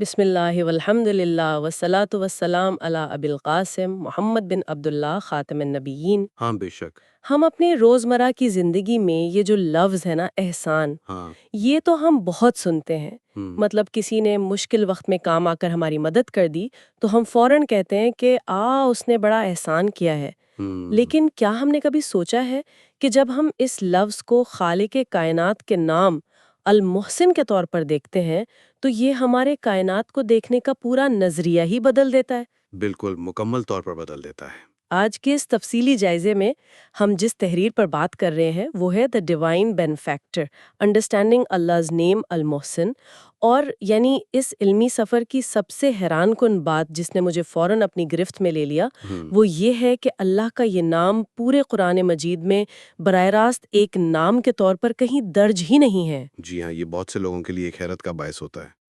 بسم اللہ والحمد للہ والصلاة والسلام علی ابی القاسم محمد بن عبداللہ خاتم النبیین۔ ہاں بے شک۔ ہم اپنے روزمرہ کی زندگی میں یہ جو لفظ ہے نا احسان، ہاں۔ یہ تو ہم بہت سنتے ہیں۔ ہم۔ کسی نے مشکل وقت میں کام آ کر ہماری مدد کر دی تو ہم فوراً کہتے ہیں کہ اس نے بڑا احسان کیا ہے۔ لیکن کیا ہم نے کبھی سوچا ہے کہ جب ہم اس لفظ کو خالق کائنات کے نام المحسن کے طور پر دیکھتے ہیں تو یہ ہمارے کائنات کو دیکھنے کا پورا نظریہ ہی بدل دیتا ہے؟ بالکل مکمل طور پر بدل دیتا ہے۔ آج کے اس تفصیلی جائزے میں ہم جس تحریر پر بات کر رہے ہیں وہ ہے the divine benefactor understanding Allah's name المحسن، اور یعنی اس علمی سفر کی سب سے حیران کن بات جس نے مجھے فوراً اپنی گرفت میں لے لیا وہ یہ ہے کہ اللہ کا یہ نام پورے قرآن مجید میں براہ راست ایک نام کے طور پر کہیں درج ہی نہیں ہے۔ جی ہاں، یہ بہت سے لوگوں کے لیے ایک حیرت کا باعث ہوتا ہے۔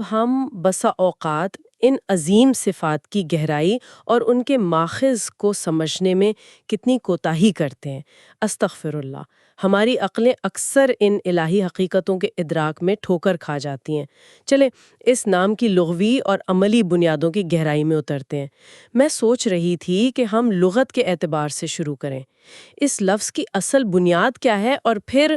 ہم بسا اوقات ان عظیم صفات کی گہرائی اور ان کے ماخذ کو سمجھنے میں کتنی کوتاہی کرتے ہیں۔ استغفر اللہ، ہماری عقلیں اکثر ان الہی حقیقتوں کے ادراک میں ٹھوکر کھا جاتی ہیں۔ چلے اس نام کی لغوی اور عملی بنیادوں کی گہرائی میں اترتے ہیں۔ میں سوچ رہی تھی کہ ہم لغت کے اعتبار سے شروع کریں۔ اس لفظ کی اصل بنیاد کیا ہے اور پھر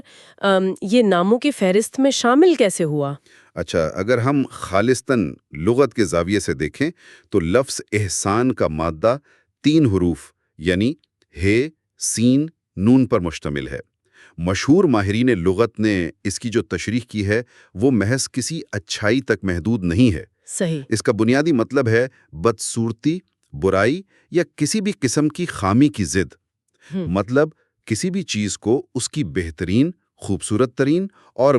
یہ ناموں کی فہرست میں شامل کیسے ہوا؟ اچھا، اگر ہم خالصتاً لغت کے زاویے سے دیکھیں تو لفظ احسان کا مادہ 3 حروف یعنی ہے، سین، نون پر مشتمل ہے۔ مشہور ماہرین لغت نے اس کی جو تشریح کی ہے وہ محض کسی اچھائی تک محدود نہیں ہے۔ صحیح۔ اس کا بنیادی مطلب ہے بدصورتی، برائی یا کسی بھی قسم کی خامی کی ضد۔ مطلب کسی بھی چیز کو اس کی بہترین، خوبصورت ترین اور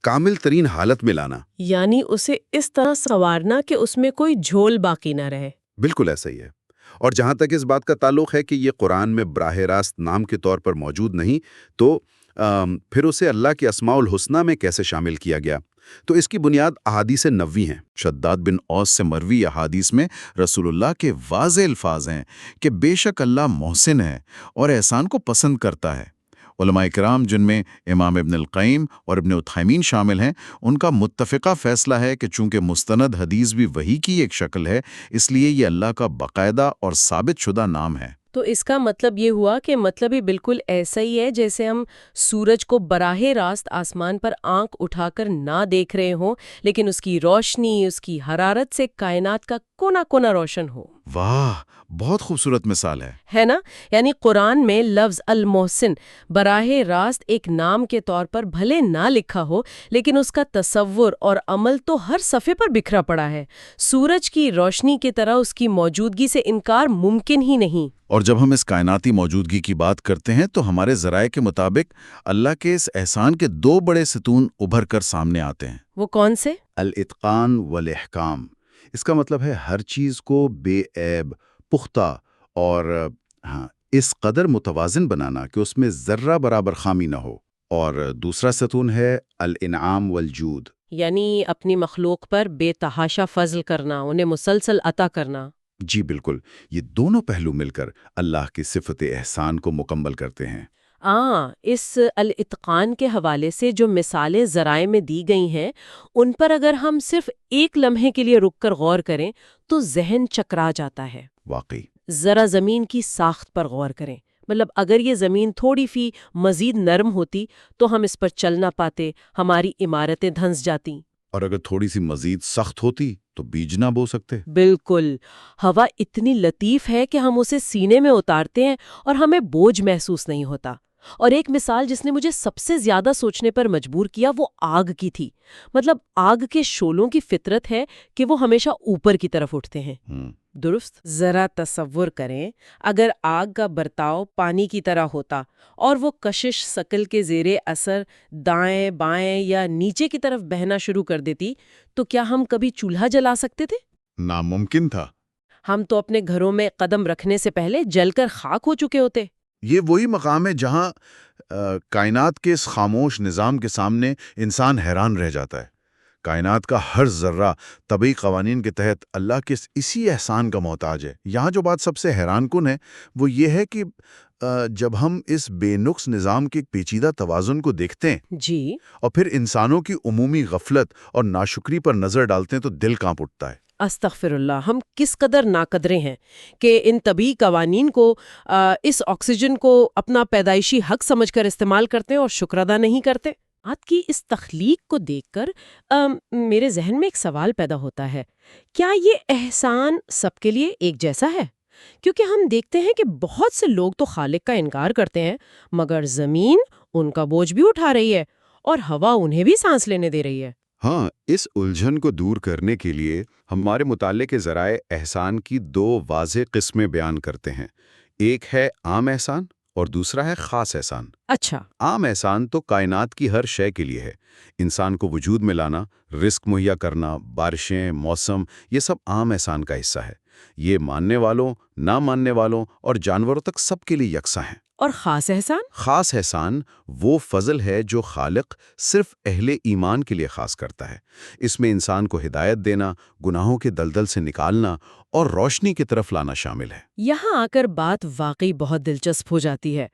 کامل ترین حالت میں لانا، یعنی اسے اس طرح سنوارنا کہ اس میں کوئی جھول باقی نہ رہے۔ بالکل ایسا ہی ہے۔ اور جہاں تک اس بات کا تعلق ہے کہ یہ قرآن میں براہ راست نام کے طور پر موجود نہیں تو پھر اسے اللہ کے اسماء الحسنہ میں کیسے شامل کیا گیا؟ تو اس کی بنیاد احادیث نبوی ہیں۔ شداد بن اوس سے مروی احادیث میں رسول اللہ کے واضح الفاظ ہیں کہ بے شک اللہ محسن ہے اور احسان کو پسند کرتا ہے۔ علماء کرام جن میں امام ابن القیم اور ابن عثیمین شامل ہیں، ان کا متفقہ فیصلہ ہے کہ چونکہ مستند حدیث بھی وحی کی ایک شکل ہے، اس لیے یہ اللہ کا باقاعدہ اور ثابت شدہ نام ہے۔ تو اس کا مطلب یہ ہوا کہ مطلب ہی بالکل ایسا ہی ہے جیسے ہم سورج کو براہ راست آسمان پر آنکھ اٹھا کر نہ دیکھ رہے ہوں، لیکن اس کی روشنی، اس کی حرارت سے کائنات کا کونا کونا روشن ہو۔ واہ، بہت خوبصورت مثال ہے نا؟ یعنی قرآن میں لفظ المحسن براہ راست ایک نام کے طور پر بھلے نہ لکھا ہو، لیکن اس کا تصور اور عمل تو ہر صفحے پر بکھرا پڑا ہے۔ سورج کی روشنی کی طرح اس کی موجودگی سے انکار ممکن ہی نہیں۔ اور جب ہم اس کائناتی موجودگی کی بات کرتے ہیں تو ہمارے ذرائع کے مطابق اللہ کے اس احسان کے 2 بڑے ستون ابھر کر سامنے آتے ہیں۔ وہ کون سے؟ الاتقان والاحکام۔ اس کا مطلب ہے ہر چیز کو بے عیب، پختہ اور اس قدر متوازن بنانا کہ اس میں ذرہ برابر خامی نہ ہو۔ اور دوسرا ستون ہے الانعام والجود، یعنی اپنی مخلوق پر بے تحاشا فضل کرنا، انہیں مسلسل عطا کرنا۔ جی بالکل، یہ دونوں پہلو مل کر اللہ کی صفت احسان کو مکمل کرتے ہیں۔ اس الاتقان کے حوالے سے جو مثالیں ذرائع میں دی گئی ہیں ان پر اگر ہم صرف ایک لمحے کے لیے رک کر غور کریں تو ذہن چکرا جاتا ہے۔ واقعی۔ ذرا زمین کی ساخت پر غور کریں، اگر یہ زمین تھوڑی فی مزید نرم ہوتی تو ہم اس پر چل نہ پاتے، ہماری عمارتیں دھنس جاتی۔ اور اگر تھوڑی سی مزید سخت ہوتی تو بیج نہ بو سکتے۔ بالکل، ہوا اتنی لطیف ہے کہ ہم اسے سینے میں اتارتے ہیں اور ہمیں بوجھ محسوس نہیں ہوتا۔ اور ایک مثال جس نے مجھے سب سے زیادہ سوچنے پر مجبور کیا وہ آگ کی تھی۔ آگ کے شعلوں کی فطرت ہے کہ وہ ہمیشہ اوپر کی طرف اٹھتے ہیں۔ درست؟ ذرا تصور کریں اگر آگ کا برتاؤ پانی کی طرح ہوتا اور وہ کشش ثقل کے زیر اثر دائیں بائیں یا نیچے کی طرف بہنا شروع کر دیتی تو کیا ہم کبھی چولہا جلا سکتے تھے؟ ناممکن تھا۔ ہم تو اپنے گھروں میں قدم رکھنے سے پہلے جل کر خاک ہو چکے ہوتے۔ یہ وہی مقام ہے جہاں کائنات کے اس خاموش نظام کے سامنے انسان حیران رہ جاتا ہے۔ کائنات کا ہر ذرہ طبعی قوانین کے تحت اللہ کے اسی احسان کا محتاج ہے۔ یہاں جو بات سب سے حیران کن ہے وہ یہ ہے کہ جب ہم اس بے نقص نظام کے پیچیدہ توازن کو دیکھتے ہیں جی اور پھر انسانوں کی عمومی غفلت اور ناشکری پر نظر ڈالتے ہیں تو دل کانپ اٹھتا ہے۔ استغفر اللہ، ہم کس قدر ناقدرے ہیں کہ ان طبی قوانین کو اس آکسیجن کو اپنا پیدائشی حق سمجھ کر استعمال کرتے ہیں اور شکر ادا نہیں کرتے۔ آج کی اس تخلیق کو دیکھ کر میرے ذہن میں ایک سوال پیدا ہوتا ہے، کیا یہ احسان سب کے لیے ایک جیسا ہے؟ کیونکہ ہم دیکھتے ہیں کہ بہت سے لوگ تو خالق کا انکار کرتے ہیں، مگر زمین ان کا بوجھ بھی اٹھا رہی ہے اور ہوا انہیں بھی سانس لینے دے رہی ہے۔ ہاں، اس الجھن کو دور کرنے کے لیے ہمارے مطالعے کے ذرائع احسان کی دو واضح قسمیں بیان کرتے ہیں۔ ایک ہے عام احسان اور دوسرا ہے خاص احسان۔ اچھا، عام احسان تو کائنات کی ہر شے کے لیے ہے۔ انسان کو وجود میں لانا، رزق مہیا کرنا، بارشیں، موسم، یہ سب عام احسان کا حصہ ہے۔ یہ ماننے والوں، نہ ماننے والوں اور جانوروں تک سب کے لیے یکساں ہیں۔ اور خاص احسان؟ خاص احسان وہ فضل ہے جو خالق صرف اہل ایمان کے لیے خاص کرتا ہے۔ اس میں انسان کو ہدایت دینا، گناہوں کے دلدل سے نکالنا اور روشنی کی طرف لانا شامل ہے۔ یہاں آ کر بات واقعی بہت دلچسپ ہو جاتی ہے۔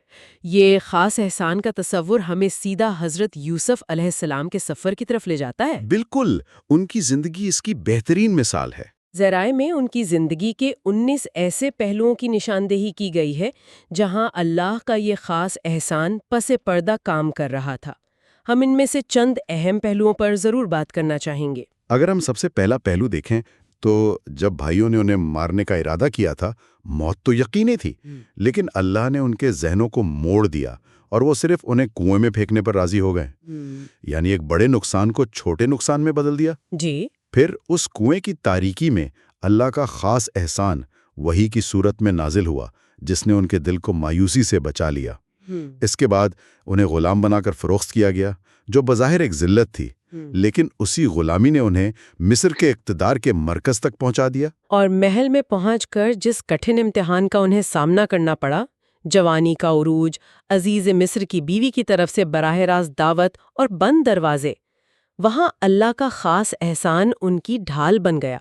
یہ خاص احسان کا تصور ہمیں سیدھا حضرت یوسف علیہ السلام کے سفر کی طرف لے جاتا ہے۔ بالکل، ان کی زندگی اس کی بہترین مثال ہے۔ ذرائع میں ان کی زندگی کے 19 ایسے پہلوؤں کی نشاندہی کی گئی ہے جہاں اللہ کا یہ خاص احسان پس پردہ کام کر رہا تھا۔ ہم ان میں سے چند اہم پہلوؤں پر ضرور بات کرنا چاہیں گے۔ اگر ہم سب سے پہلا پہلو دیکھیں تو جب بھائیوں نے انہیں مارنے کا ارادہ کیا تھا، موت تو یقینی تھی، لیکن اللہ نے ان کے ذہنوں کو موڑ دیا اور وہ صرف انہیں کنویں میں پھینکنے پر راضی ہو گئے۔ یعنی ایک بڑے نقصان کو چھوٹے نقصان میں بدل دیا۔ جی، پھر اس کنویں کی تاریکی میں اللہ کا خاص احسان وحی کی صورت میں نازل ہوا، جس نے ان کے دل کو مایوسی سے بچا لیا۔ اس کے بعد انہیں غلام بنا کر فروخت کیا گیا، جو بظاہر ایک ذلت تھی، لیکن اسی غلامی نے انہیں مصر کے اقتدار کے مرکز تک پہنچا دیا۔ اور محل میں پہنچ کر جس کٹھن امتحان کا انہیں سامنا کرنا پڑا، جوانی کا عروج، عزیز مصر کی بیوی کی طرف سے براہ راست دعوت اور بند دروازے، وہاں اللہ کا خاص احسان ان کی ڈھال بن گیا۔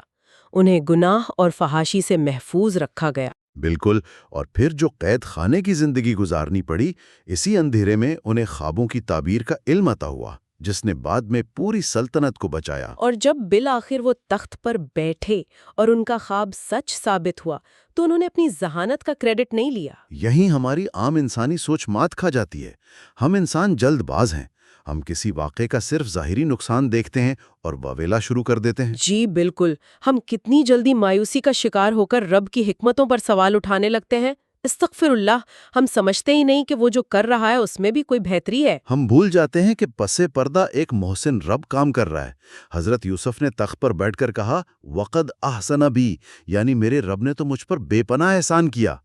انہیں گناہ اور فحاشی سے محفوظ رکھا گیا۔ بالکل، اور پھر جو قید خانے کی زندگی گزارنی پڑی، اسی اندھیرے میں انہیں خوابوں کی تعبیر کا علم عطا ہوا، جس نے بعد میں پوری سلطنت کو بچایا۔ اور جب بالآخر وہ تخت پر بیٹھے اور ان کا خواب سچ ثابت ہوا تو انہوں نے اپنی ذہانت کا کریڈٹ نہیں لیا۔ یہیں ہماری عام انسانی سوچ مات کھا جاتی ہے۔ ہم انسان جلد باز ہیں، ہم کسی واقعے کا صرف ظاہری نقصان دیکھتے ہیں اور واویلا شروع کر دیتے ہیں۔ جی بالکل، ہم کتنی جلدی مایوسی کا شکار ہو کر رب کی حکمتوں پر سوال اٹھانے لگتے ہیں۔ استغفر اللہ، ہم سمجھتے ہی نہیں کہ وہ جو کر رہا ہے اس میں بھی کوئی بہتری ہے۔ ہم بھول جاتے ہیں کہ پس پردہ ایک محسن رب کام کر رہا ہے۔ حضرت یوسف نے تخت پر بیٹھ کر کہا، وقد احسن بی، یعنی میرے رب نے تو مجھ پر بے پناہ احسان کیا۔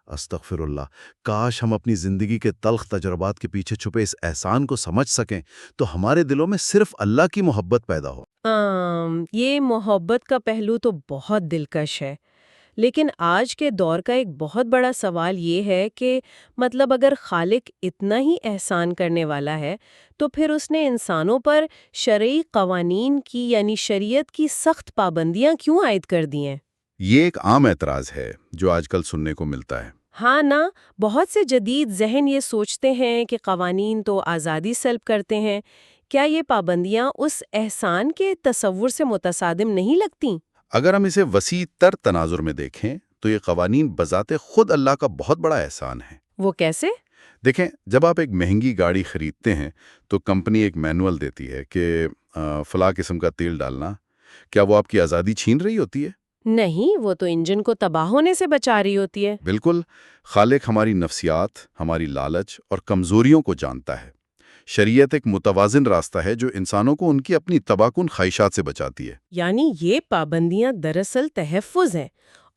استغفر اللہ، کاش ہم اپنی زندگی کے تلخ تجربات کے پیچھے چھپے اس احسان کو سمجھ سکیں تو ہمارے دلوں میں صرف اللہ کی محبت پیدا ہو۔ یہ محبت کا پہلو تو بہت دلکش ہے، لیکن آج کے دور کا ایک بہت بڑا سوال یہ ہے کہ مطلب اگر خالق اتنا ہی احسان کرنے والا ہے تو پھر اس نے انسانوں پر شرعی قوانین کی یعنی شریعت کی سخت پابندیاں کیوں عائد کر دی ہیں؟ یہ ایک عام اعتراض ہے جو آج کل سننے کو ملتا ہے۔ ہاں نا، بہت سے جدید ذہن یہ سوچتے ہیں کہ قوانین تو آزادی سلب کرتے ہیں، کیا یہ پابندیاں اس احسان کے تصور سے متصادم نہیں لگتیں؟ اگر ہم اسے وسیع تر تناظر میں دیکھیں تو یہ قوانین بذات خود اللہ کا بہت بڑا احسان ہے۔ وہ کیسے؟ دیکھیں، جب آپ ایک مہنگی گاڑی خریدتے ہیں تو کمپنی ایک مینول دیتی ہے کہ فلاں قسم کا تیل ڈالنا۔ کیا وہ آپ کی آزادی چھین رہی ہوتی ہے؟ نہیں، وہ تو انجن کو تباہ ہونے سے بچا رہی ہوتی ہے۔ بالکل، خالق ہماری نفسیات، ہماری لالچ اور کمزوریوں کو جانتا ہے۔ شریعت ایک متوازن راستہ ہے جو انسانوں کو ان کی اپنی تباکن خواہشات سے بچاتی ہے۔ یعنی یہ پابندیاں دراصل تحفظ ہیں،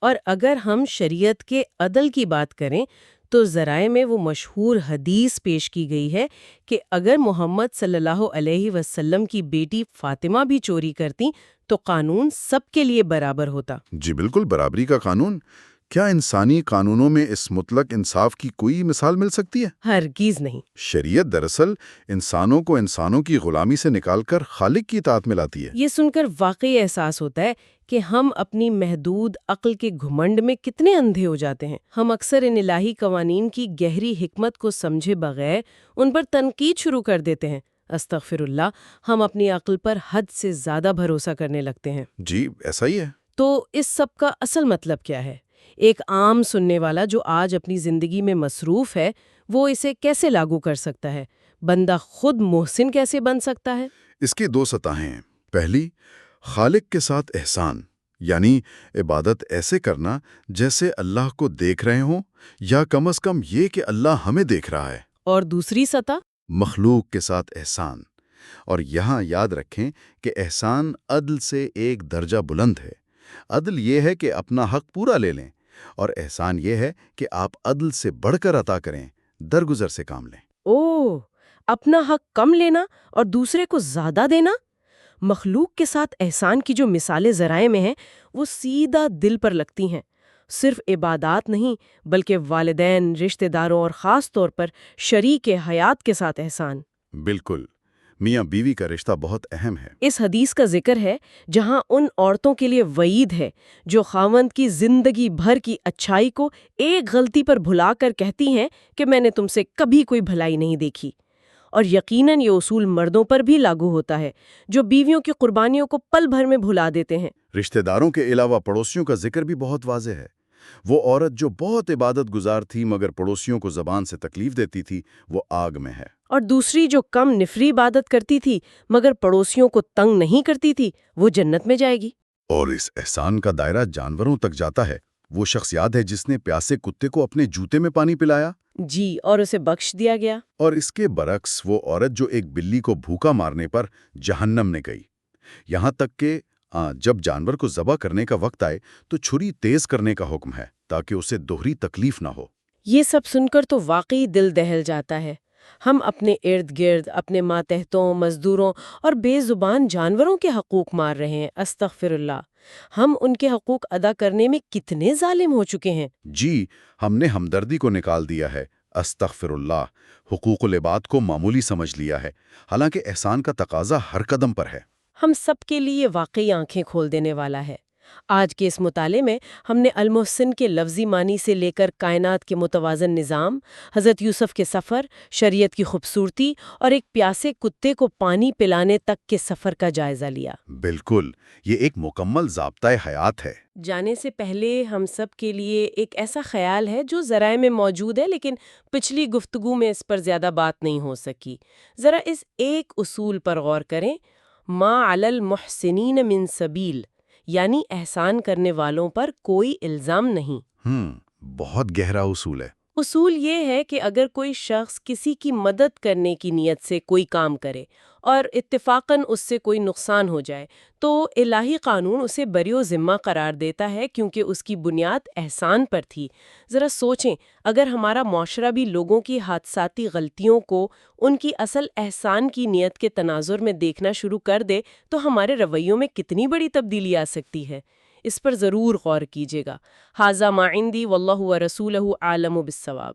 اور اگر ہم شریعت کے عدل کی بات کریں تو ذرائع میں وہ مشہور حدیث پیش کی گئی ہے کہ اگر محمد صلی اللہ علیہ وسلم کی بیٹی فاطمہ بھی چوری کرتی تو قانون سب کے لیے برابر ہوتا۔ جی بالکل، برابری کا قانون۔ کیا انسانی قانونوں میں اس مطلق انصاف کی کوئی مثال مل سکتی ہے؟ ہرگز نہیں۔ شریعت دراصل انسانوں کو انسانوں کی غلامی سے نکال کر خالق کی اطاعت میں لاتی ہے۔ یہ سن کر واقعی احساس ہوتا ہے کہ ہم اپنی محدود عقل کے گھمنڈ میں کتنے اندھے ہو جاتے ہیں۔ ہم اکثر ان الہی قوانین کی گہری حکمت کو سمجھے بغیر ان پر تنقید شروع کر دیتے ہیں۔ استغفر اللہ، ہم اپنی عقل پر حد سے زیادہ بھروسہ کرنے لگتے ہیں۔ جی ایسا ہی ہے۔ تو اس سب کا اصل مطلب کیا ہے؟ ایک عام سننے والا جو آج اپنی زندگی میں مصروف ہے، وہ اسے کیسے لاگو کر سکتا ہے؟ بندہ خود محسن کیسے بن سکتا ہے؟ اس کی 2 سطحیں ہیں۔ پہلی، خالق کے ساتھ احسان، یعنی عبادت ایسے کرنا جیسے اللہ کو دیکھ رہے ہوں، یا کم از کم یہ کہ اللہ ہمیں دیکھ رہا ہے۔ اور دوسری سطح؟ مخلوق کے ساتھ احسان، اور یہاں یاد رکھیں کہ احسان عدل سے ایک درجہ بلند ہے۔ عدل یہ ہے کہ اپنا حق پورا لے لیں، اور احسان یہ ہے کہ آپ عدل سے بڑھ کر عطا کریں، درگزر سے کام لیں۔ اوہ، اپنا حق کم لینا اور دوسرے کو زیادہ دینا؟ مخلوق کے ساتھ احسان کی جو مثالیں ذرائع میں ہیں وہ سیدھا دل پر لگتی ہیں۔ صرف عبادات نہیں بلکہ والدین، رشتہ داروں اور خاص طور پر شریک حیات کے ساتھ احسان۔ بالکل، میاں بیوی کا رشتہ بہت اہم ہے۔ اس حدیث کا ذکر ہے جہاں ان عورتوں کے لیے وعید ہے جو خاوند کی زندگی بھر کی اچھائی کو ایک غلطی پر بھلا کر کہتی ہیں کہ میں نے تم سے کبھی کوئی بھلائی نہیں دیکھی۔ اور یقیناً یہ اصول مردوں پر بھی لاگو ہوتا ہے جو بیویوں کی قربانیوں کو پل بھر میں بھلا دیتے ہیں۔ رشتہ داروں کے علاوہ پڑوسیوں کا ذکر بھی بہت واضح ہے۔ وہ عورت جو بہت عبادت گزار تھی مگر پڑوسیوں کو زبان سے تکلیف دیتی تھی، وہ آگ میں ہے۔ اور دوسری جو کم نفری عبادت کرتی تھی مگر پڑوسیوں کو تنگ نہیں کرتی تھی، وہ جنت میں جائے گی۔ اور اس احسان کا دائرہ جانوروں تک جاتا ہے۔ وہ شخص یاد ہے جس نے پیاسے کتے کو اپنے جوتے میں پانی پلایا؟ جی، اور اسے بخش دیا گیا۔ اور اس کے برعکس وہ عورت جو ایک بلی کو بھوکا مارنے پر جہنم میں گئی۔ یہاں تک کہ جب جانور کو ذبح کرنے کا وقت آئے تو چھری تیز کرنے کا حکم ہے تاکہ اسے دوہری تکلیف نہ ہو۔ یہ سب سن کر تو واقعی دل دہل جاتا ہے۔ ہم اپنے ارد گرد اپنے ماتحتوں، مزدوروں اور بے زبان جانوروں کے حقوق مار رہے ہیں۔ استغفر اللہ، ہم ان کے حقوق ادا کرنے میں کتنے ظالم ہو چکے ہیں۔ جی، ہم نے ہمدردی کو نکال دیا ہے۔ استغفر اللہ، حقوق العباد کو معمولی سمجھ لیا ہے، حالانکہ احسان کا تقاضا ہر قدم پر ہے۔ ہم سب کے لیے واقعی آنکھیں کھول دینے والا ہے۔ آج کے اس مطالعے میں ہم نے المحسن کے لفظی معنی سے لے کر کائنات کے متوازن نظام، حضرت یوسف کے سفر، شریعت کی خوبصورتی اور ایک پیاسے کتے کو پانی پلانے تک کے سفر کا جائزہ لیا۔ بالکل، یہ ایک مکمل ضابطۂ حیات ہے۔ جانے سے پہلے ہم سب کے لیے ایک ایسا خیال ہے جو ذرائع میں موجود ہے لیکن پچھلی گفتگو میں اس پر زیادہ بات نہیں ہو سکی۔ ذرا اس ایک اصول پر غور کریں، ما علی المحسنین من سبیل، یعنی احسان کرنے والوں پر کوئی الزام نہیں۔ بہت گہرا اصول ہے۔ اصول یہ ہے کہ اگر کوئی شخص کسی کی مدد کرنے کی نیت سے کوئی کام کرے اور اتفاقاً اس سے کوئی نقصان ہو جائے تو الہی قانون اسے بری و ذمہ قرار دیتا ہے کیونکہ اس کی بنیاد احسان پر تھی۔ ذرا سوچیں، اگر ہمارا معاشرہ بھی لوگوں کی حادثاتی غلطیوں کو ان کی اصل احسان کی نیت کے تناظر میں دیکھنا شروع کر دے تو ہمارے رویوں میں کتنی بڑی تبدیلی آ سکتی ہے۔ اس پر ضرور غور کیجیے گا۔ ھذا ما عندی واللہ ورسولہ اعلم بالصواب۔